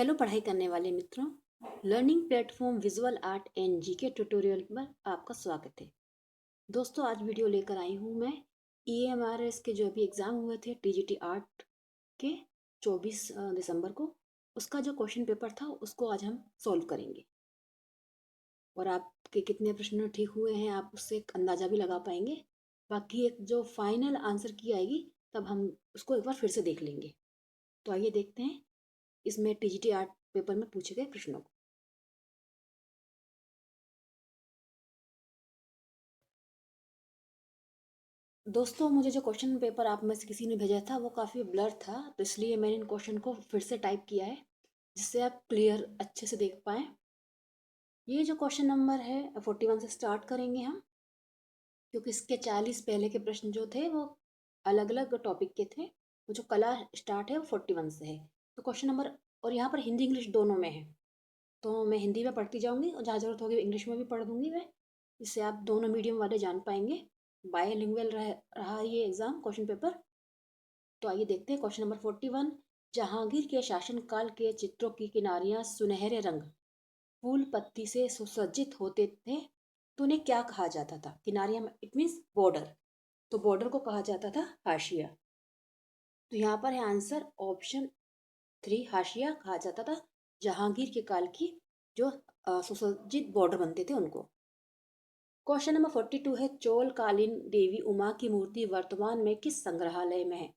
Hello पढ़ाई करने वाले मित्रों। Learning platform visual art and GK tutorial पर आपका स्वागत है। दोस्तों, आज वीडियो लेकर आई हूँ मैं ईएमआरएस के जो अभी एग्ज़ाम हुए थे टीजीटी आर्ट के 24 दिसंबर को, उसका जो क्वेश्चन पेपर था उसको आज हम सॉल्व करेंगे। और आपके कितने प्रश्न ठीक हुए हैं आप उससे एक अंदाज़ा भी लगा पाएंगे। बाकी एक जो फाइनल आंसर की आएगी तब हम उसको एक बार फिर से देख लेंगे। तो आइए देखते हैं इसमें टीजीटी आर्ट पेपर में पूछे गए प्रश्नों को। दोस्तों, मुझे जो क्वेश्चन पेपर आप में से किसी ने भेजा था वो काफ़ी ब्लर था, तो इसलिए मैंने इन क्वेश्चन को फिर से टाइप किया है जिससे आप क्लियर अच्छे से देख पाएँ। ये जो क्वेश्चन नंबर है 41 से स्टार्ट करेंगे हम, क्योंकि इसके 40 पहले के प्रश्न जो थे वो अलग अलग टॉपिक के थे। वो जो कला स्टार्ट है वो 41 से है। तो क्वेश्चन नंबर, और यहाँ पर हिंदी इंग्लिश दोनों में है, तो मैं हिंदी में पढ़ती जाऊँगी और जहाँ ज़रूरत होगी इंग्लिश में भी पढ़ दूँगी मैं। इससे आप दोनों मीडियम वाले जान पाएंगे। बायलिंगुअल रहा ये एग्ज़ाम क्वेश्चन पेपर। तो आइए देखते हैं क्वेश्चन नंबर 41। जहांगीर के शासनकाल के चित्रों की किनारियां सुनहरे रंग फूल पत्ती से सुसज्जित होते थे, तो उन्हें क्या कहा जाता था? किनारियां इट मीन्स बॉर्डर, तो बॉर्डर को कहा जाता था हाशिया। तो यहाँ पर है आंसर ऑप्शन 3, हाशिया कहा जाता था जहांगीर के काल की जो सुसज्जित बॉर्डर बनते थे उनको। क्वेश्चन नंबर 42 है चोल कालीन देवी उमा की मूर्ति वर्तमान में किस संग्रहालय में है?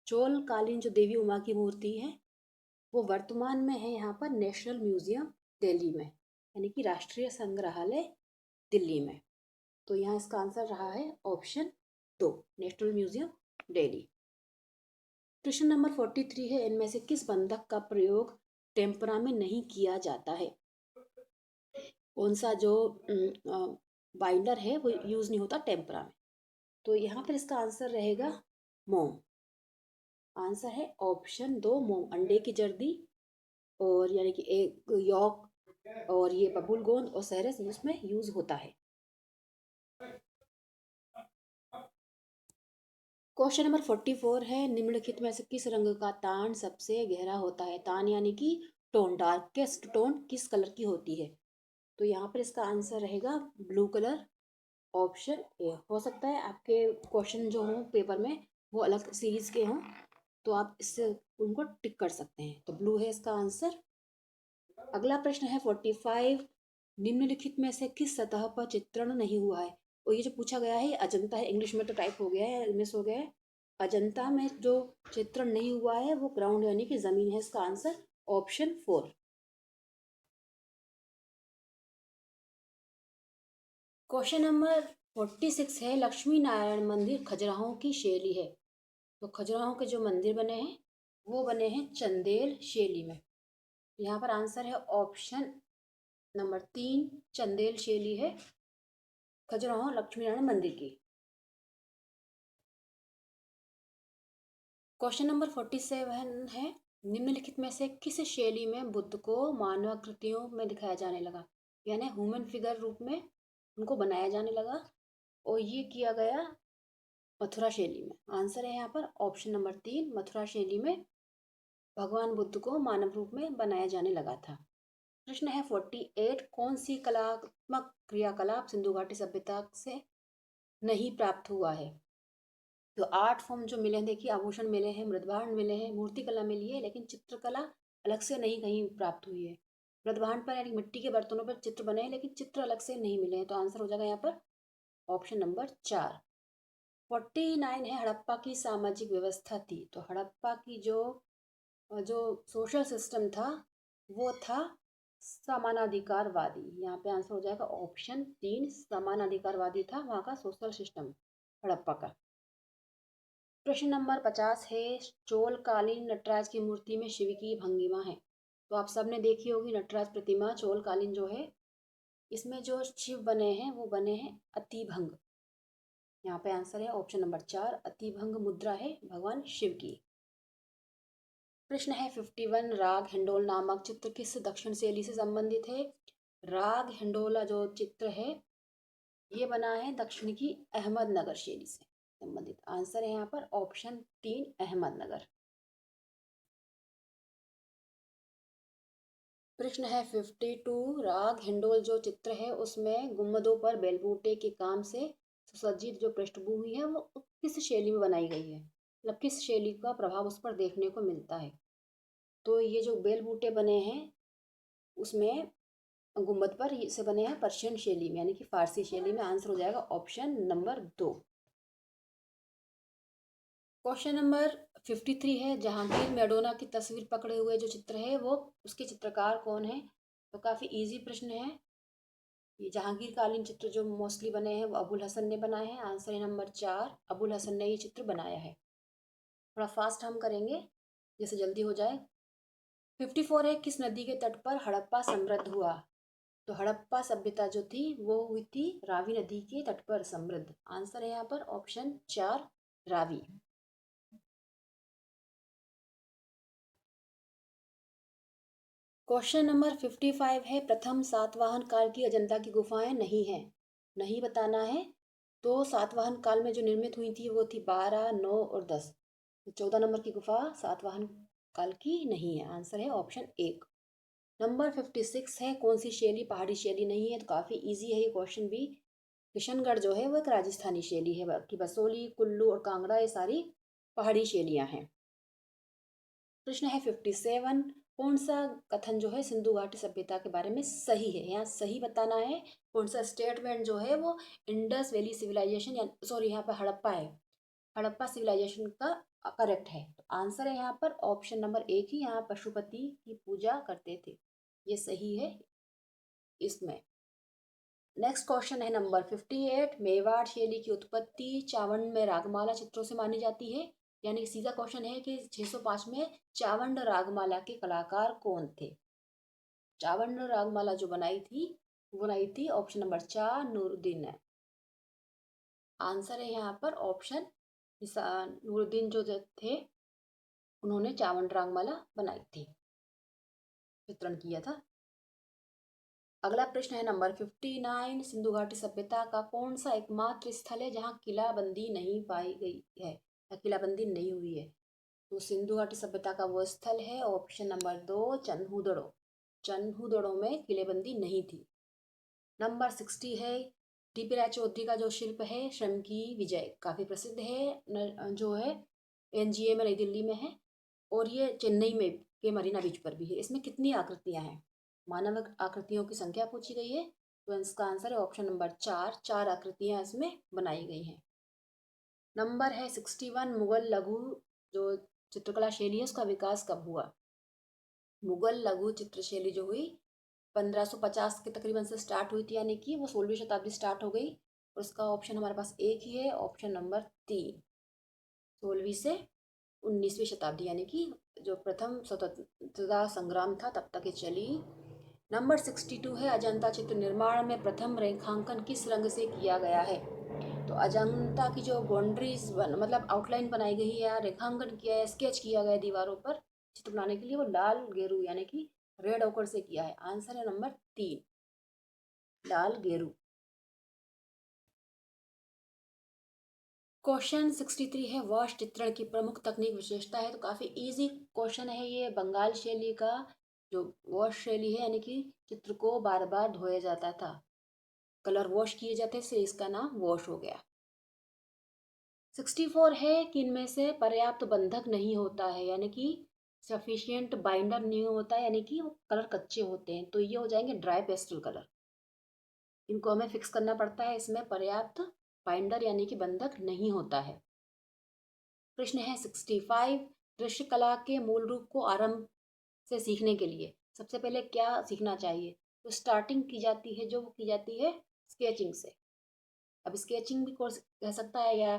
चोल कालीन जो देवी उमा की मूर्ति है वो वर्तमान में है यहाँ पर नेशनल म्यूजियम दिल्ली में, यानी कि राष्ट्रीय संग्रहालय दिल्ली में। तो यहाँ इसका आंसर रहा है ऑप्शन 2, नेशनल म्यूजियम दिल्ली। प्रश्न नंबर 43 है इनमें से किस बंधक का प्रयोग टेम्परा में नहीं किया जाता है? कौन सा जो बाइंडर है वो यूज नहीं होता टेम्परा में? तो यहाँ पर इसका आंसर रहेगा मोम। आंसर है ऑप्शन 2 मोम, अंडे की जर्दी और यानी कि एक यॉक और ये बबूल गोंद और सहरस उसमें यूज होता है। क्वेश्चन नंबर 44 है निम्नलिखित में से किस रंग का तान सबसे गहरा होता है? तान यानी कि टोन, डार्केस्ट टोन किस कलर की होती है? तो यहाँ पर इसका आंसर रहेगा ब्लू कलर, ऑप्शन ए। हो सकता है आपके क्वेश्चन जो हों पेपर में वो अलग सीरीज के हों, तो आप इससे उनको टिक कर सकते हैं। तो ब्लू है इसका आंसर। अगला प्रश्न है 45। निम्नलिखित में से किस सतह पर चित्रण नहीं हुआ है? और ये जो पूछा गया है अजंता है, इंग्लिश में तो टाइप हो गया है, मिस हो गया है। अजंता में जो चित्रण नहीं हुआ है वो ग्राउंड यानी कि जमीन है, इसका आंसर ऑप्शन 4। क्वेश्चन नंबर 46 है लक्ष्मी नारायण मंदिर खजुराहो की शैली है? तो खजुराहो के जो मंदिर बने हैं वो बने हैं चंदेल शैली में। यहाँ पर आंसर है ऑप्शन नंबर 3, चंदेल शैली है खजुराहो लक्ष्मी नारायण मंदिर की। क्वेश्चन नंबर 47 है निम्नलिखित में से किस शैली में बुद्ध को मानवाकृतियों में दिखाया जाने लगा, यानी ह्यूमन फिगर रूप में उनको बनाया जाने लगा, और ये किया गया मथुरा शैली में। आंसर है यहाँ पर ऑप्शन नंबर 3, मथुरा शैली में भगवान बुद्ध को मानव रूप में बनाया जाने लगा था। प्रश्न है 48 कौन सी कलात्मक क्रियाकलाप सिंधु घाटी सभ्यता से नहीं प्राप्त हुआ है? तो आर्ट फॉर्म जो मिले हैं, देखिए आभूषण मिले हैं, मृदभांड मिले हैं, मूर्तिकला मिली है, लेकिन चित्रकला अलग से नहीं कहीं प्राप्त हुई है। मृदभांड पर यानी मिट्टी के बर्तनों पर चित्र बने हैं लेकिन चित्र अलग से नहीं मिले हैं, तो आंसर हो जाएगा यहाँ पर ऑप्शन नंबर 4। 49 है हड़प्पा की सामाजिक व्यवस्था थी? तो हड़प्पा की जो जो सोशल सिस्टम था वो था समानाधिकारवादी। यहाँ पे आंसर हो जाएगा ऑप्शन 3, समानाधिकारवादी था वहाँ का सोशल सिस्टम हड़प्पा का। प्रश्न नंबर 50 है चोलकालीन नटराज की मूर्ति में शिव की भंगिमा है? तो आप सबने देखी होगी नटराज प्रतिमा चोलकालीन जो है, इसमें जो शिव बने हैं वो बने हैं अतिभंग। यहाँ पे आंसर है ऑप्शन नंबर 4, अतिभंग मुद्रा है भगवान शिव की। प्रश्न है 51 राग हिंडोल नामक चित्र किस दक्षिण शैली से संबंधित है? राग हिंडोला जो चित्र है ये बना है दक्षिण की अहमदनगर शैली से संबंधित। आंसर है यहाँ पर ऑप्शन 3, अहमदनगर। प्रश्न है 52। राग हिंडोल जो चित्र है उसमें गुम्बदों पर बेलबूटे के काम से सुसज्जित जो पृष्ठभूमि है वो किस शैली में बनाई गई है, मतलब किस शैली का प्रभाव उस पर देखने को मिलता है। तो ये जो बेलबूटे बने हैं उसमें गुम्बद पर से बने हैं पर्शियन शैली में, यानी कि फारसी शैली में। आंसर हो जाएगा ऑप्शन नंबर 2। क्वेश्चन नंबर 53 है, जहांगीर मैडोना की तस्वीर पकड़े हुए जो चित्र है वो उसके चित्रकार कौन है। तो काफ़ी इजी प्रश्न है। ये जहांगीर कालीन चित्र जो मोस्टली बने हैं वो अबुल हसन ने बनाए हैं। आंसर है नंबर 4, अबुल हसन ने ये चित्र बनाया है। थोड़ा फास्ट हम करेंगे जैसे जल्दी हो जाए। 54 है, किस नदी के तट पर हड़प्पा समृद्ध हुआ। तो हड़प्पा सभ्यता जो थी वो हुई थी रावी नदी के तट पर समृद्ध। आंसर है यहाँ पर ऑप्शन 4, रावी। क्वेश्चन नंबर 55 है, प्रथम सातवाहन काल की अजंता की गुफाएं नहीं है, नहीं बताना है। तो सातवाहन काल में जो निर्मित हुई थी वो थी 12, 9 और 10। तो 14 नंबर की गुफा सातवाहन काल की नहीं है। आंसर है ऑप्शन 1। नंबर 56 है, कौन सी शैली पहाड़ी शैली नहीं है। तो काफ़ी इजी है ये क्वेश्चन भी। किशनगढ़ जो है वो एक राजस्थानी शैली है, बाकी बसोली, कुल्लू और कांगड़ा ये सारी पहाड़ी शैलियाँ हैं। प्रश्न है 57, कौन सा कथन जो है सिंधु घाटी सभ्यता के बारे में सही है। यहाँ सही बताना है। कौन सा स्टेटमेंट जो है वो इंडस वैली सिविलाइजेशन या सॉरी यहाँ पर हड़प्पा है, हड़प्पा सिविलाइजेशन का करेक्ट है। तो आंसर है यहाँ पर ऑप्शन नंबर 1 ही, यहाँ पशुपति की पूजा करते थे, ये सही है इसमें। नेक्स्ट क्वेश्चन है नंबर 58, मेवाड़ शैली की उत्पत्ति चावंड में रागमाला चित्रों से मानी जाती है। यानी सीधा क्वेश्चन है कि 605 में चावंड रागमाला के कलाकार कौन थे। चावंड रागमाला जो बनाई थी ऑप्शन नंबर 4 नूरुद्दीन ने। आंसर है यहाँ पर ऑप्शन नूरुद्दीन जो थे उन्होंने चावंड रागमाला बनाई थी, चित्रण किया था। अगला प्रश्न है नंबर 59, सिंधु घाटी सभ्यता का कौन सा एकमात्र स्थल है जहाँ किलाबंदी नहीं पाई गई है या किलाबंदी नहीं हुई है। तो सिंधु घाटी सभ्यता का वो स्थल है ऑप्शन नंबर 2, चन्हूदड़ो। चन्हूदड़ो में किलेबंदी नहीं थी। नंबर 60 है, टीपी राय चौधरी का जो शिल्प है श्रम की विजय काफ़ी प्रसिद्ध है, जो है एनजीए में नई दिल्ली में है और ये चेन्नई में के मरीना बीच पर भी है। इसमें कितनी आकृतियां हैं, मानव आकृतियों की संख्या पूछी गई है। तो इसका आंसर है ऑप्शन नंबर 4, 4 आकृतियां इसमें बनाई गई हैं। नंबर है 61, मुगल लघु जो चित्रकला शैली है उसका विकास कब हुआ। मुगल लघु चित्र शैली जो हुई 1550 के तकरीबन से स्टार्ट हुई थी, यानी कि वो 16वीं शताब्दी स्टार्ट हो गई। और उसका ऑप्शन हमारे पास एक ही है, ऑप्शन नंबर 3, 16वीं से 19वीं शताब्दी, यानी कि जो प्रथम स्वतंत्रता संग्राम था तब तक ये चली। नंबर 62 है, अजंता चित्र निर्माण में प्रथम रेखांकन किस रंग से किया गया है। तो अजंता की जो बाउंड्रीज मतलब आउटलाइन बनाई गई है या रेखांकन किया है, स्केच किया गया है दीवारों पर चित्र बनाने के लिए, वो लाल गेरू यानी कि रेड ओकर से किया है। आंसर है नंबर 3, लाल गेरू। क्वेश्चन 63 है, वॉश चित्रण की प्रमुख तकनीक विशेषता है। तो काफ़ी इजी क्वेश्चन है ये। बंगाल शैली का जो वॉश शैली है, यानी कि चित्र को बार बार धोया जाता था, कलर वॉश किए जाते से इसका नाम वॉश हो गया। 64 है कि इनमें से पर्याप्त बंधक नहीं होता है, यानी कि सफिशियंट बाइंडर नहीं होता है, यानी कि वो कलर कच्चे होते हैं। तो ये हो जाएंगे ड्राई पेस्टल कलर, इनको हमें फिक्स करना पड़ता है। इसमें पर्याप्त बाइंडर यानी कि बंधक नहीं होता है। प्रश्न है 65, दृश्य कला के मूल रूप को आरंभ से सीखने के लिए सबसे पहले क्या सीखना चाहिए। तो स्टार्टिंग की जाती है जो वो की जाती है स्केचिंग से। अब स्केचिंग भी कोर्स कह सकता है या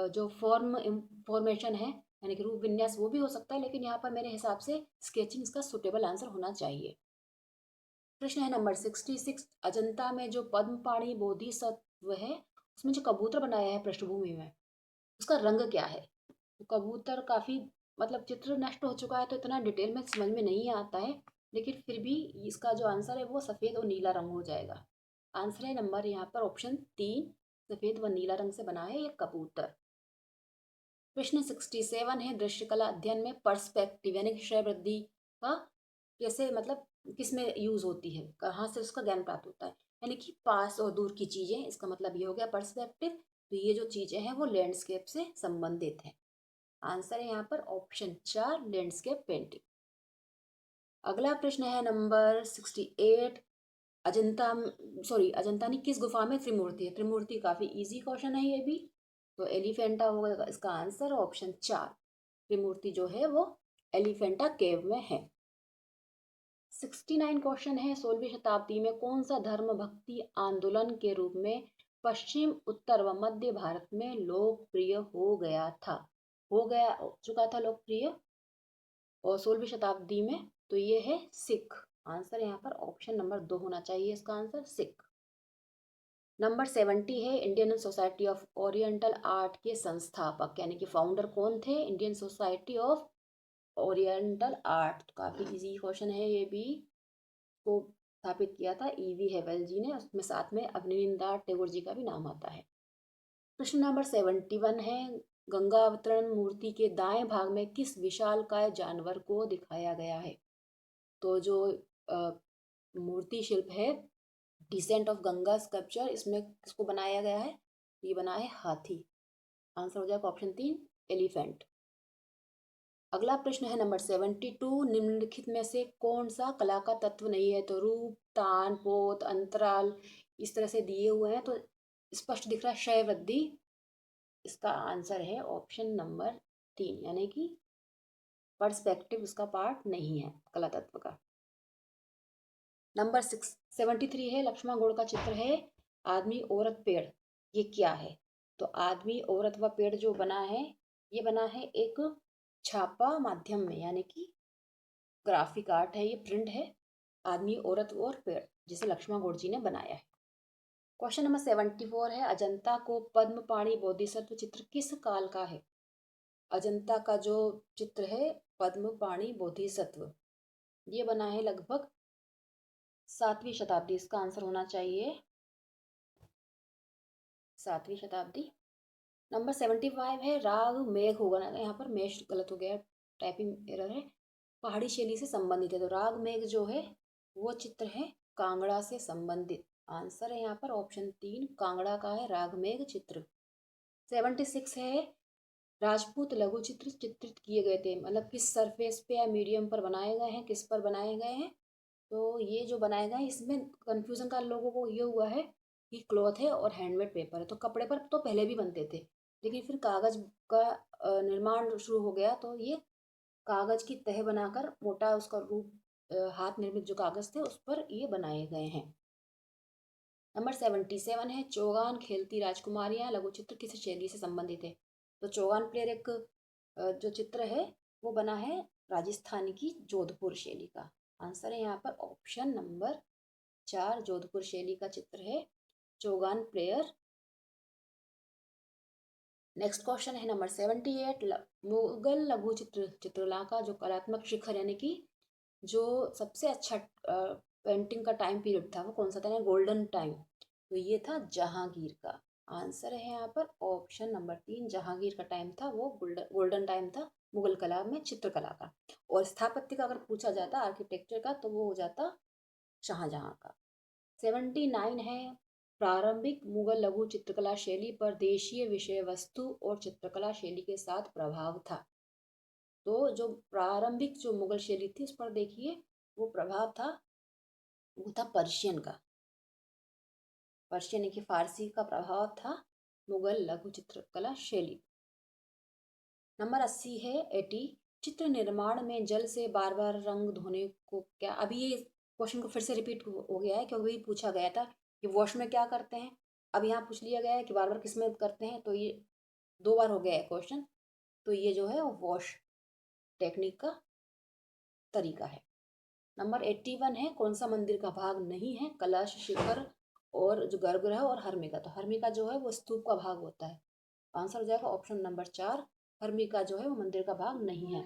जो फॉर्मेशन है यानी कि रूप विन्यास वो भी हो सकता है, लेकिन यहाँ पर मेरे हिसाब से स्केचिंग इसका सुटेबल आंसर होना चाहिए। प्रश्न है नंबर 66, अजंता में जो पद्म पाणी बोधिसत्व है उसमें जो कबूतर बनाया है पृष्ठभूमि में उसका रंग क्या है। तो कबूतर काफ़ी मतलब चित्र नष्ट हो चुका है तो इतना डिटेल में समझ में नहीं आता है, लेकिन फिर भी इसका जो आंसर है वो सफ़ेद और नीला रंग हो जाएगा। आंसर है नंबर यहाँ पर ऑप्शन 3, सफ़ेद व नीला रंग से बना है ये कबूतर। प्रश्न 67 है, दृश्यकला अध्ययन में पर्सपेक्टिव यानी कि श्रय वृद्धि का कैसे, मतलब किस में यूज होती है, कहाँ से उसका ज्ञान प्राप्त होता है। यानी कि पास और दूर की चीजें, इसका मतलब ये हो गया पर्सपेक्टिव। तो ये जो चीजें हैं वो लैंडस्केप से संबंधित है। आंसर है यहाँ पर ऑप्शन 4, लैंडस्केप पेंटिंग। अगला प्रश्न है नंबर 68। अजंता, सॉरी अजंता नहीं, किस गुफा में त्रिमूर्ति है? त्रिमूर्ति काफी इजी क्वेश्चन है ये भी। तो एलिफेंटा होगा इसका आंसर, ऑप्शन 4। त्रिमूर्ति जो है वो एलिफेंटा केव में है। 69 क्वेश्चन है, 16वीं शताब्दी में कौन सा धर्म भक्ति आंदोलन के रूप में पश्चिम, उत्तर व मध्य भारत में लोकप्रिय हो गया था? हो चुका था लोकप्रिय और 16वीं शताब्दी में। तो ये है सिख। आंसर यहाँ पर ऑप्शन नंबर 2 होना चाहिए इसका आंसर, सिख। नंबर 70 है, Indian society of oriental art के संस्थापक यानी कि फाउंडर कौन थे? Indian society of oriental art. काफी इजी क्वेश्चन है ये भी। को स्थापित किया था ईवी हेवल जी ने, उसमें साथ में अवनींद्रनाथ टैगोर जी का भी नाम आता है। प्रश्न नंबर 71 है, गंगा अवतरण मूर्ति के दाएं भाग में किस विशालकाय जानवर को दिखाया गया है? तो जो मूर्ति शिल्प है डिसेंट ऑफ गंगा स्कल्पचर, इसमें किसको बनाया गया है? ये बना है हाथी। आंसर हो जाएगा ऑप्शन 3, एलिफेंट। अगला प्रश्न है नंबर 72, निम्नलिखित में से कौन सा कला का तत्व नहीं है? तो रूप, तान, पोत, अंतराल इस तरह से दिए हुए हैं, तो स्पष्ट दिख रहा है क्षय वृद्धि। इसका आंसर है ऑप्शन नंबर 3, यानी कि पर्सपेक्टिव उसका पार्ट नहीं है कला तत्व का। नंबर 73 है, लक्ष्मण गौड़ का चित्र है आदमी औरत पेड़, ये क्या है? तो आदमी औरत व पेड़ जो बना है, ये बना है एक छापा माध्यम में, यानी कि ग्राफिक आर्ट है, ये प्रिंट है आदमी औरत और पेड़, जिसे लक्ष्मण गौड़ जी ने बनाया है। क्वेश्चन नंबर 74 है, अजंता को पद्म पाणी बोधिसत्व चित्र किस काल का है? अजंता का जो चित्र है पद्म पाणी बोधिसत्व, ये बना है लगभग 7वीं शताब्दी। इसका आंसर होना चाहिए 7वीं शताब्दी। नंबर 75 है, राग मेघ होगा ना, यहाँ पर मेष गलत हो गया, टाइपिंग एरर है। पहाड़ी शैली से संबंधित है, तो राग मेघ जो है वो चित्र है कांगड़ा से संबंधित। आंसर है यहाँ पर ऑप्शन 3, कांगड़ा का है राग मेघ चित्र। 76 है, राजपूत लघु चित्र चित्रित किए गए थे, मतलब किस सरफेस पे या मीडियम पर बनाए गए हैं, किस पर बनाए गए हैं? तो ये जो बनाए गए हैं इसमें कंफ्यूजन का लोगों को ये हुआ है कि क्लॉथ है और हैंडमेड पेपर है। तो कपड़े पर तो पहले भी बनते थे, लेकिन फिर कागज का निर्माण शुरू हो गया, तो ये कागज की तह बनाकर मोटा उसका रूप, हाथ निर्मित जो कागज थे उस पर ये बनाए गए हैं। नंबर 77 है, चौगान खेलती राजकुमारियां लघु चित्र किस शैली से संबंधित है? तो चौगान प्लेयर एक जो चित्र है वो बना है राजस्थान की जोधपुर शैली का। आंसर है यहाँ पर ऑप्शन नंबर 4, जोधपुर शैली का चित्र है चौगान प्लेयर। नेक्स्ट क्वेश्चन है नंबर 78, मुगल लघु चित्रकला का जो कलात्मक शिखर यानी कि जो सबसे अच्छा पेंटिंग का टाइम पीरियड था वो कौन सा था? Golden time. तो ये था जहांगीर का। आंसर है यहाँ पर ऑप्शन नंबर 3, जहांगीर का टाइम था वो गोल्डन टाइम था मुगल कला में चित्रकला का। और स्थापत्य का अगर पूछा जाता आर्किटेक्चर का, तो वो हो जाता शाहजहां का। 79 है, प्रारंभिक मुगल लघु चित्रकला शैली पर देशीय विषय वस्तु और चित्रकला शैली के साथ प्रभाव था। तो जो प्रारंभिक जो मुगल शैली थी उस पर देखिए वो प्रभाव था, वो था पर्शियन का। पर्शियन की फारसी का प्रभाव था मुगल लघु चित्रकला शैली। नंबर 80 है, 80, चित्र निर्माण में जल से बार बार रंग धोने को क्या? अभी ये क्वेश्चन को फिर से रिपीट हो गया है क्योंकि पूछा गया था कि वॉश में क्या करते हैं। अब यहाँ पूछ लिया गया है कि बार बार किस में करते हैं, तो ये 2 बार हो गया है क्वेश्चन। तो ये जो है वो वॉश टेक्निक का तरीका है। नंबर 81 है, कौन सा मंदिर का भाग नहीं है? कलश, शिखर और जो गर्भगृह और हर्मिका। तो हर्मिका जो है वो स्तूप का भाग होता है। आंसर हो जाएगा ऑप्शन नंबर 4, हर्मिका जो है वो मंदिर का भाग नहीं है।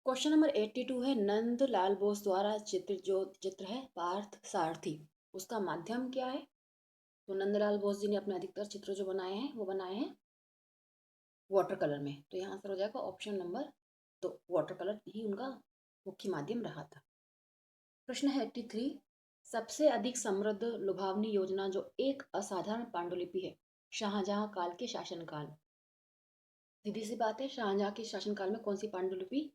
क्वेश्चन नंबर 82 है, नंद लाल बोस द्वारा चित्रित जो चित्र है पार्थ सारथी, उसका माध्यम क्या है? तो नंदलाल बोस जी ने अपने अधिकतर चित्र जो बनाए हैं वो बनाए हैं वाटर कलर में। तो यहाँ आंसर हो जाएगा ऑप्शन नंबर 2, वाटर कलर ही उनका मुख्य माध्यम रहा था। प्रश्न है 83, सबसे अधिक समृद्ध लुभावनी योजना जो एक असाधारण पांडुलिपि है, शाहजहां काल के शासनकाल। सीधी सी बात है, शाहजहां के शासनकाल में कौन सी पांडुलिपि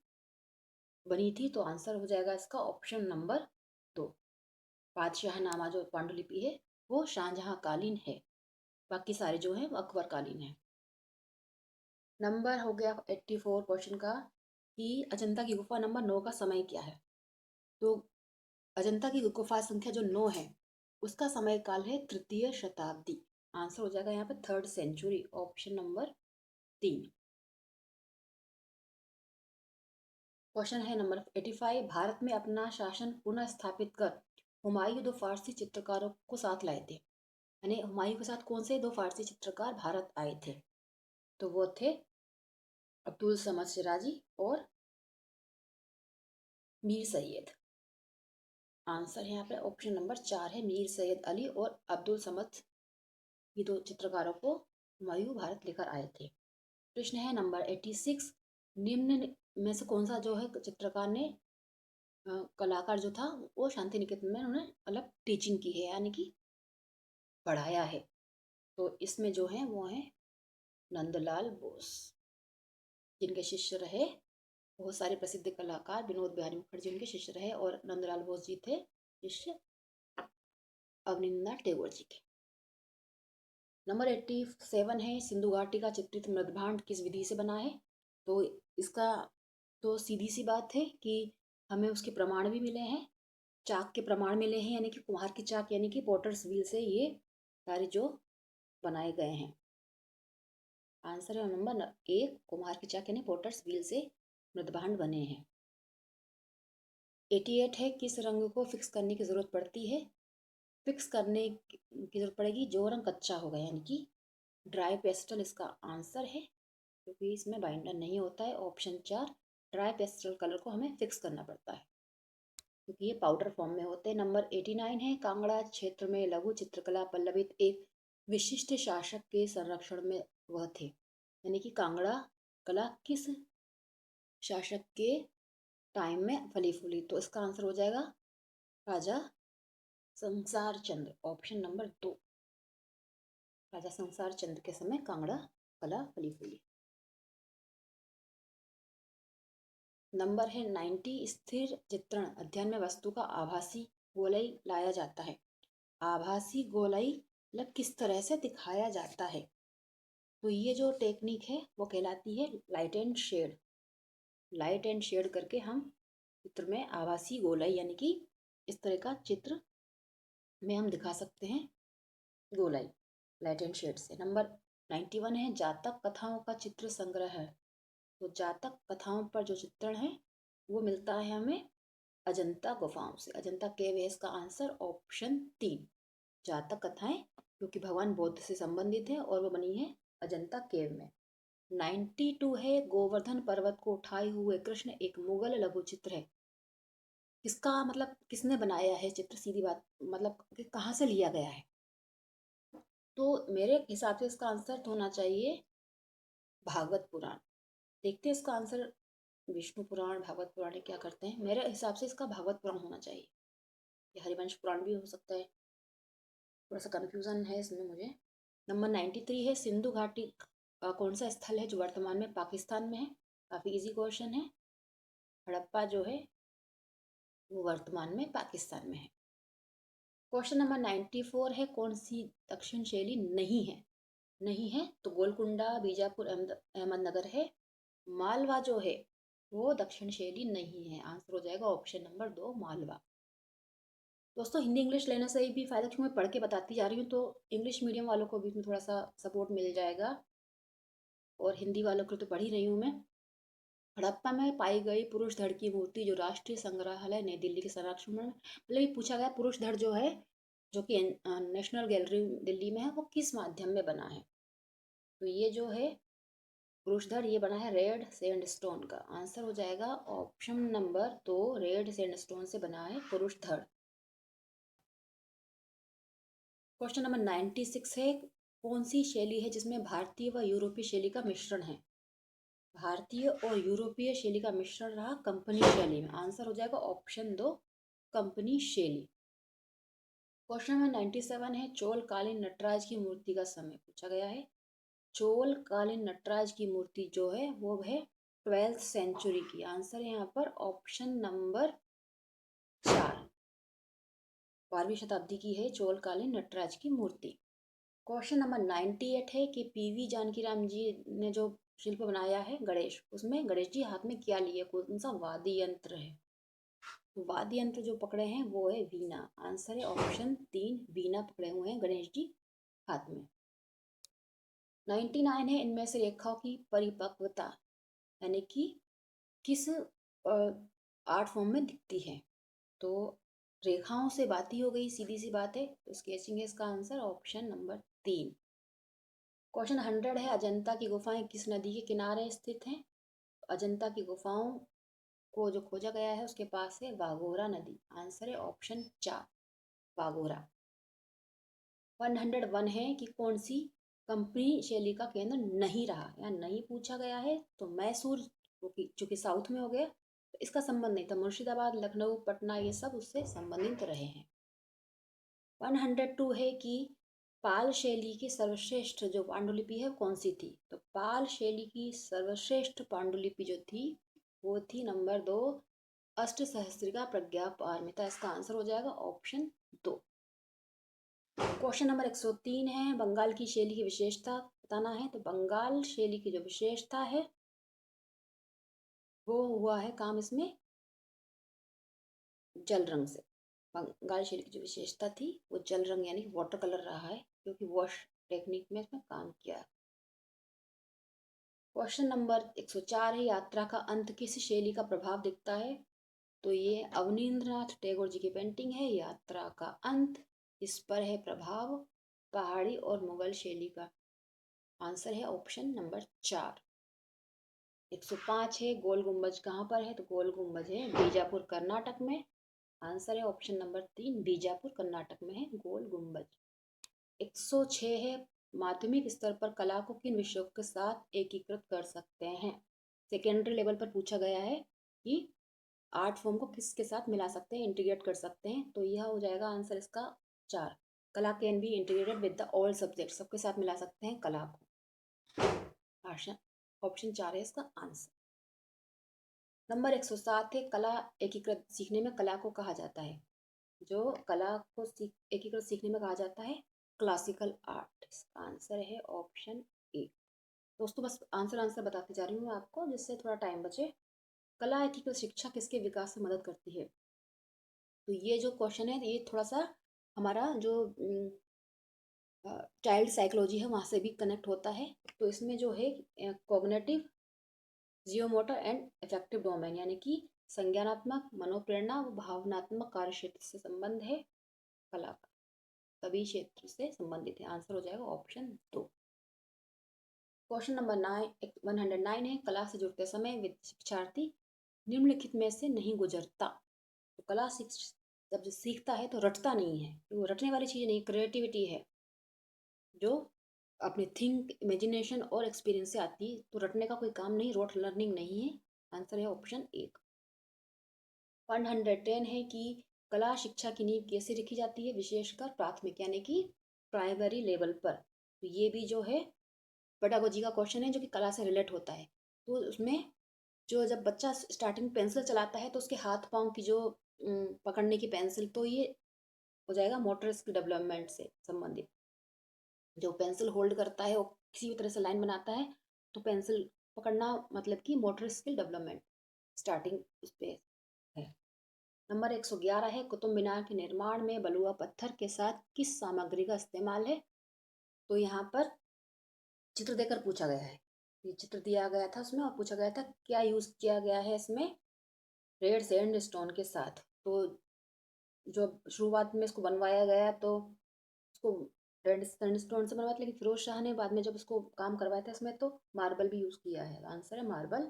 बनी थी? तो आंसर हो जाएगा इसका ऑप्शन नंबर 2, बादशाहनामा जो पांडुलिपि है वो शाहजहां कालीन है, बाकी सारे जो हैं वो अकबर कालीन है। नंबर हो गया 84 क्वेश्चन का कि अजंता की गुफा नंबर 9 का समय क्या है? तो अजंता की गुफा संख्या जो 9 है उसका समय काल है तृतीय शताब्दी। आंसर हो जाएगा यहाँ पे 3rd century, option number 3। Question है नंबर 85, भारत में अपना शासन पुनः स्थापित कर हुमायूं दो फारसी चित्रकारों को साथ लाए थे। यानी हुमायूं के साथ कौन से दो फारसी चित्रकार भारत आए थे? तो वो थे अब्दुल समद सिराजी और मीर सैयद। आंसर यहाँ पे ऑप्शन नंबर 4 है, मीर सैयद अली और अब्दुल समद, ये दो चित्रकारों को हुमायूं भारत लेकर आए थे। प्रश्न है नंबर 86, निम्न में से कौन सा जो है चित्रकार ने कलाकार जो था वो शांति निकेतन में उन्होंने मतलब टीचिंग की है यानी कि पढ़ाया है? तो इसमें जो है वो है नंदलाल बोस, जिनके शिष्य रहे बहुत सारे प्रसिद्ध कलाकार विनोद बिहारी मुखर्जी उनके शिष्य रहे, और नंदलाल बोस जी थे शिष्य अवनींद्रनाथ टैगोर जी के। नंबर 87 है, सिंधु घाटी का चित्रित मृदभांड किस विधि से बना है? तो इसका तो सीधी सी बात है कि हमें उसके प्रमाण भी मिले हैं, चाक के प्रमाण मिले हैं, यानी कि कुम्हार की चाक यानी कि पोटर्स व्हील से ये सारे जो बनाए गए हैं। आंसर है नंबर 1, कुम्हार की चाक यानी पोटर्स व्हील से मृदभांड बने हैं। 88 है, किस रंग को फिक्स करने की जरूरत पड़ती है? फिक्स करने की जरूरत पड़ेगी जो रंग कच्चा होगा, यानी कि ड्राई पेस्टल इसका आंसर है, क्योंकि इसमें बाइंडर नहीं होता है। ऑप्शन 4, ड्राई पेस्टल कलर को हमें फिक्स करना पड़ता है क्योंकि ये पाउडर फॉर्म में होते हैं। नंबर 89 है, कांगड़ा क्षेत्र में लघु चित्रकला पल्लवित एक विशिष्ट शासक के संरक्षण में वह थे। यानी कि कांगड़ा कला किस शासक के टाइम में फली फूली? तो इसका आंसर हो जाएगा राजा संसार चंद्र, ऑप्शन नंबर 2, राजा संसार चंद्र के समय कांगड़ा कला फली फूली। नंबर है 90, स्थिर चित्रण अध्ययन में वस्तु का आभासी गोलाई लाया जाता है। आभासी गोलाई मतलब किस तरह से दिखाया जाता है? तो ये जो टेक्निक है वो कहलाती है light and shade. Light and shade करके हम चित्र में आभासी गोलाई यानी कि इस तरह का चित्र में हम दिखा सकते हैं गोलाई, लाइट एंड शेड से। नंबर 91 है, जातक कथाओं का चित्र संग्रह है। तो जातक कथाओं पर जो चित्रण है वो मिलता है हमें अजंता गुफाओं से, अजंता केव है इसका आंसर, ऑप्शन 3, जातक कथाएं क्योंकि भगवान बुद्ध से संबंधित है और वो बनी है अजंता केव में। 92 है, गोवर्धन पर्वत को उठाए हुए कृष्ण एक मुगल लघु चित्र है। इसका मतलब किसने बनाया है चित्र? सीधी बात मतलब कि कहाँ से लिया गया है? तो मेरे हिसाब से इसका आंसर होना चाहिए भागवत पुराण। देखते हैं इसका आंसर, विष्णु पुराण भागवत पुराण क्या करते हैं। मेरे हिसाब से इसका भागवत पुराण होना चाहिए, या हरिवंश पुराण भी हो सकता है, थोड़ा सा कन्फ्यूजन है इसमें मुझे। नंबर 93 है, सिंधु घाटी का कौन सा स्थल है जो वर्तमान में पाकिस्तान में है? काफ़ी इजी क्वेश्चन है। हड़प्पा जो है वो वर्तमान में पाकिस्तान में है। क्वेश्चन नंबर 94 है, कौन सी दक्षिण शैली नहीं है? नहीं है तो गोलकुंडा, बीजापुर, अहमदनगर है। मालवा जो है वो दक्षिण शैली नहीं है। आंसर हो जाएगा ऑप्शन नंबर 2, मालवा। दोस्तों हिंदी इंग्लिश लेने से भी फ़ायदा, क्योंकि मैं पढ़ के बताती जा रही हूँ तो इंग्लिश मीडियम वालों को भी इसमें थोड़ा सा सपोर्ट मिल जाएगा, और हिंदी वालों को तो पढ़ ही रही हूँ मैं। हड़प्पा में पाई गई पुरुष धड़ की मूर्ति जो राष्ट्रीय संग्रहालय नई दिल्ली के संरक्षण में मतलब ये पूछा गया, पुरुष धड़ जो है जो कि नेशनल गैलरी दिल्ली में है वो किस माध्यम में बना है? तो ये जो है पुरुष धड़ ये बना है रेड सैंडस्टोन का। आंसर हो जाएगा ऑप्शन नंबर 2, रेड सैंडस्टोन से बना है पुरुष धड़। क्वेश्चन नंबर 96 है, कौन सी शैली है जिसमें भारतीय व यूरोपीय शैली का मिश्रण है? भारतीय और यूरोपीय शैली का मिश्रण रहा कंपनी शैली में। आंसर हो जाएगा ऑप्शन 2 कंपनी शैली। क्वेश्चन नंबर 97 है चोलकालीन नटराज की मूर्ति का समय पूछा गया है। चोलकालीन नटराज की मूर्ति जो है वो है 12th सेंचुरी की। आंसर है यहाँ पर ऑप्शन नंबर 4, 12वीं शताब्दी की है चोलकालीन नटराज की मूर्ति। क्वेश्चन नंबर 98 है कि पीवी जानकीराम जी ने जो शिल्प बनाया है गणेश, उसमें गणेश जी हाथ में क्या लिए, कौन सा वाद्य यंत्र है? तो वाद्य यंत्र जो पकड़े हैं वो है वीणा। आंसर है ऑप्शन 3 वीणा पकड़े हुए हैं गणेश जी हाथ में। 99 है इनमें से रेखाओं की परिपक्वता यानी कि किस आर्ट फॉर्म में दिखती है। तो रेखाओं से बात ही हो गई, सीधी सी बात है, तो स्केचिंग है इसका आंसर ऑप्शन नंबर 3। क्वेश्चन 100 है अजंता की गुफाएं किस नदी के किनारे स्थित हैं? अजंता की गुफाओं को जो खोजा गया है उसके पास है वाघोरा नदी। आंसर है ऑप्शन 4 वाघोरा। 101 है कि कौन सी कंपनी शैली का केंद्र नहीं रहा या नहीं पूछा गया है, तो मैसूर चूंकि साउथ में हो गया तो इसका संबंध नहीं था। मुर्शिदाबाद, लखनऊ, पटना ये सब उससे संबंधित रहे हैं। 102 है कि पाल शैली की सर्वश्रेष्ठ जो पांडुलिपि है कौन सी थी? तो पाल शैली की सर्वश्रेष्ठ पांडुलिपि जो थी वो थी नंबर 2 अष्टसहस्त्रिका प्रज्ञा पारमिता। इसका आंसर हो जाएगा ऑप्शन 2। क्वेश्चन नंबर 103 है बंगाल की शैली की विशेषता बताना है। तो बंगाल शैली की जो विशेषता है वो हुआ है काम इसमें जल रंग से। बंगाल शैली की जो विशेषता थी वो जल रंग यानी वाटर कलर रहा है, क्योंकि वॉश टेक्निक में इसमें काम किया। क्वेश्चन नंबर 104 है यात्रा का अंत किस शैली का प्रभाव दिखता है? तो ये अवनींद्रनाथ टैगोर जी की पेंटिंग है यात्रा का अंत। इस पर है प्रभाव पहाड़ी और मुगल शैली का। आंसर है ऑप्शन नंबर 4। 105 है गोल गुम्बज कहाँ पर है? तो गोल गुम्बज है बीजापुर कर्नाटक में। आंसर है ऑप्शन नंबर 3 बीजापुर कर्नाटक में है गोल गुम्बज। 106 है माध्यमिक स्तर पर कला को किन विषयों के साथ एकीकृत कर सकते हैं? सेकेंडरी लेवल पर पूछा गया है कि आर्ट फॉर्म को किसके साथ मिला सकते हैं, इंटीग्रेट कर सकते हैं। तो यह हो जाएगा आंसर इसका 4। कला can be integrated with the all subject, सबके साथ मिला सकते हैं कला को। भाषण ऑप्शन 4 है इसका आंसर। नंबर 107 है कला एकीकृत सीखने में कला को कहा जाता है। जो कला को एकीकृत सीखने में कहा जाता है क्लासिकल आर्ट। इसका आंसर है ऑप्शन ए। दोस्तों बस आंसर बताते जा रही हूँ आपको जिससे थोड़ा टाइम बचे। कला एथिकल शिक्षा किसके विकास में मदद करती है? तो ये जो क्वेश्चन है ये थोड़ा सा हमारा जो चाइल्ड साइकोलॉजी है वहाँ से भी कनेक्ट होता है। तो इसमें जो है कॉग्निटिव जियोमोटर एंड अफेक्टिव डोमेन यानी कि संज्ञानात्मक, मनोप्रेरणा व भावनात्मक कार्य क्षेत्र से संबंध है कला का, सभी क्षेत्र से संबंधित है। आंसर हो जाएगा ऑप्शन 2। क्वेश्चन नंबर 109 है कला से जुड़ते समय शिक्षार्थी निम्नलिखित में से नहीं गुजरता। तो कला जब सीखता है तो रटता नहीं है, तो वो रटने वाली चीज़ नहीं, क्रिएटिविटी है जो अपने थिंक, इमेजिनेशन और एक्सपीरियंस से आती है। तो रटने का कोई काम नहीं, रोट लर्निंग नहीं है। आंसर है ऑप्शन 1। 110 है कि कला शिक्षा की नींव कैसे रखी जाती है, विशेषकर प्राथमिक यानी कि प्राइमरी लेवल पर। तो ये भी जो है पेडागोजी का क्वेश्चन है जो कि कला से रिलेट होता है। तो उसमें जो जब बच्चा स्टार्टिंग पेंसिल चलाता है तो उसके हाथ पाँव की जो पकड़ने की पेंसिल, तो ये हो जाएगा मोटर स्किल डेवलपमेंट से संबंधित। जो पेंसिल होल्ड करता है वो किसी भी तरह से लाइन बनाता है, तो पेंसिल पकड़ना मतलब कि मोटर स्किल डेवलपमेंट स्टार्टिंग उस पर है। नंबर 111 है कुतुब मीनार के निर्माण में बलुआ पत्थर के साथ किस सामग्री का इस्तेमाल है? तो यहाँ पर चित्र देकर पूछा गया है। ये चित्र दिया गया था उसमें और पूछा गया था क्या यूज़ किया गया है इसमें रेड सैंड स्टोन के साथ। तो जो शुरुआत में इसको बनवाया गया तो उसको रेड सैंडस्टोन से बनवाया था, लेकिन फिरोज शाह ने बाद में जब इसको काम करवाया था इसमें तो मार्बल भी यूज़ किया है। आंसर है मार्बल।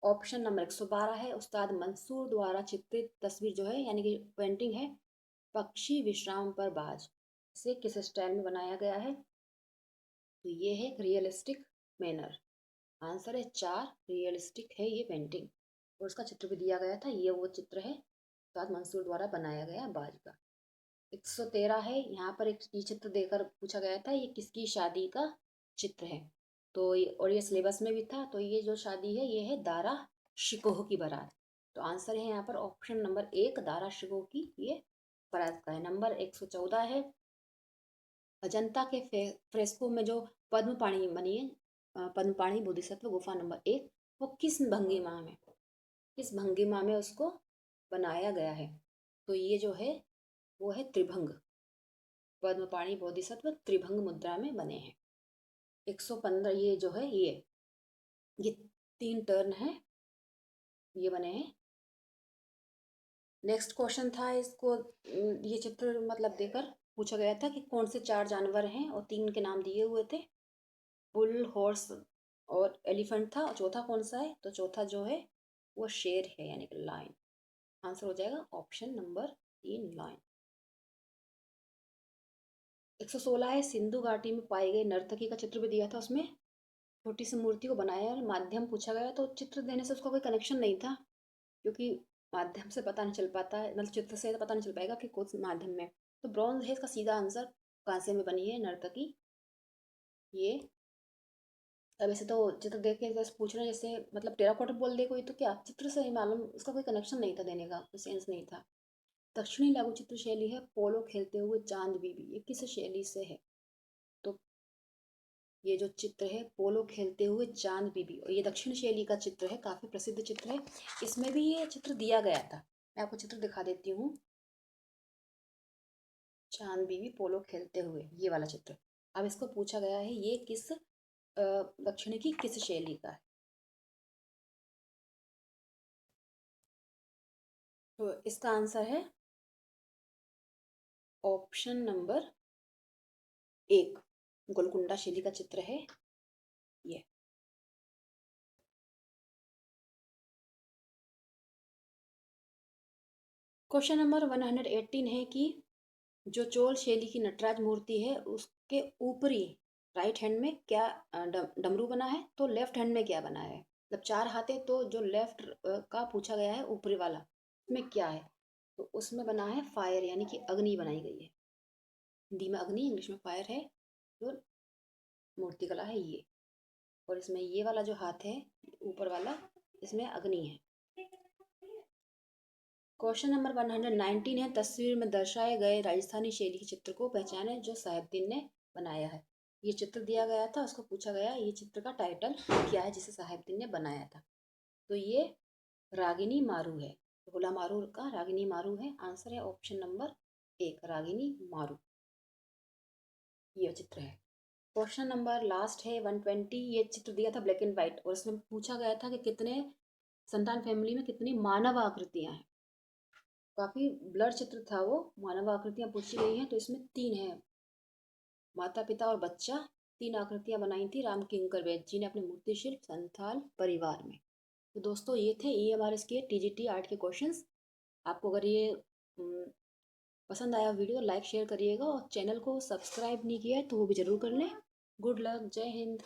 ऑप्शन नंबर 112 है उस्ताद मंसूर द्वारा चित्रित तस्वीर जो है यानी कि पेंटिंग है पक्षी विश्राम पर बाज, इसे किस स्टाइल में बनाया गया है? तो ये है रियलिस्टिक मैनर। आंसर है 4। रियलिस्टिक है ये पेंटिंग और उसका चित्र भी दिया गया था। ये वो चित्र है उस्ताद मंसूर द्वारा बनाया गया बाज का। 113 है। यहाँ पर एक ये चित्र देकर पूछा गया था ये किसकी शादी का चित्र है। तो और ये सिलेबस में भी था। तो ये जो शादी है ये है दारा शिकोह की बारात। तो आंसर है यहाँ पर ऑप्शन नंबर 1 दारा शिकोह की ये बारात का है। नंबर 114 है। अजंता के फ्रेस्को में जो पद्म पाणी बनी है, पद्म पाणी बोधिसत्व गुफा नंबर 1, वो किस भंगिमा में उसको बनाया गया है। तो ये जो है वो है त्रिभंग। पद्म पाणी बोधिसत्व त्रिभंग मुद्रा में बने हैं। 115 ये जो है ये 3 टर्न है ये बने हैं। नेक्स्ट क्वेश्चन था इसको ये चित्र मतलब देकर पूछा गया था कि कौन से 4 जानवर हैं और 3 के नाम दिए हुए थे। बुल, हॉर्स और एलिफेंट था। और चौथा कौन सा है, तो चौथा जो है वो शेर है यानी कि लायन। आंसर हो जाएगा ऑप्शन नंबर 3 लायन। 116 है। सिंधु घाटी में पाई गई नर्तकी का चित्र भी दिया था। उसमें छोटी सी मूर्ति को बनाया और माध्यम पूछा गया। तो चित्र देने से उसका कोई कनेक्शन नहीं था क्योंकि माध्यम से पता नहीं चल पाता है, मतलब चित्र से पता नहीं चल पाएगा कि कौन माध्यम में। तो ब्रॉन्ज है इसका सीधा आंसर। कांसे में बनी है नर्तकी ये। अब ऐसे तो चित्र देख के जैसे पूछ रहे हैं जैसे मतलब टेराकोटा बोल दे कोई तो क्या चित्र से ही मालूम, उसका कोई कनेक्शन नहीं था देने का, कोई सेंस नहीं था। दक्षिणी लघु चित्र शैली है पोलो खेलते हुए चांद बीबी, ये किस शैली से है। तो ये जो चित्र है पोलो खेलते हुए चांद बीबी और ये दक्षिण शैली का चित्र है, काफी प्रसिद्ध चित्र है। इसमें भी ये चित्र दिया गया था। मैं आपको चित्र दिखा देती हूँ। चांद बीबी पोलो खेलते हुए ये वाला चित्र। अब इसको पूछा गया है ये किस दक्षिण की किस शैली का है। तो इसका आंसर है ऑप्शन नंबर 1 गोलकुंडा शैली का चित्र है ये। क्वेश्चन नंबर 118 है कि जो चोल शैली की नटराज मूर्ति है उसके ऊपरी राइट हैंड में क्या डमरू बना है, तो लेफ्ट हैंड में क्या बना है। मतलब 4 हाथ है तो जो लेफ्ट का पूछा गया है ऊपरी वाला उसमें क्या है, तो उसमें बना है फायर यानी कि अग्नि बनाई गई है। हिंदी में अग्नि, इंग्लिश में फायर है जो मूर्तिकला है ये। और इसमें ये वाला जो हाथ है ऊपर वाला इसमें अग्नि है। क्वेश्चन नंबर 119 है। तस्वीर में दर्शाए गए राजस्थानी शैली के चित्र को पहचाने जो साहिबदीन ने बनाया है। ये चित्र दिया गया था, उसको पूछा गया ये चित्र का टाइटल क्या है जिसे साहिबदीन ने बनाया था। तो ये रागिनी मारू है। भोला मारू का रागिनी मारू है। आंसर है ऑप्शन नंबर 1 रागिनी मारू ये चित्र है। क्वेश्चन नंबर लास्ट है 120। ये चित्र दिया था ब्लैक एंड व्हाइट और इसमें पूछा गया था कि कितने संतान फैमिली में कितनी मानव आकृतियां हैं। काफी ब्लर चित्र था वो। मानव आकृतियां पूछी गई हैं तो इसमें 3 है, माता पिता और बच्चा। 3 आकृतियां बनाई थी राम किंकर वैद्य जी ने अपने मूर्ति शिल्प संथाल परिवार में। तो दोस्तों ये थे EMRS के TGT आर्ट के क्वेश्चंस। आपको अगर ये पसंद आया वीडियो लाइक शेयर करिएगा और चैनल को सब्सक्राइब नहीं किया है तो वो भी जरूर कर लें। गुड लक, जय हिंद।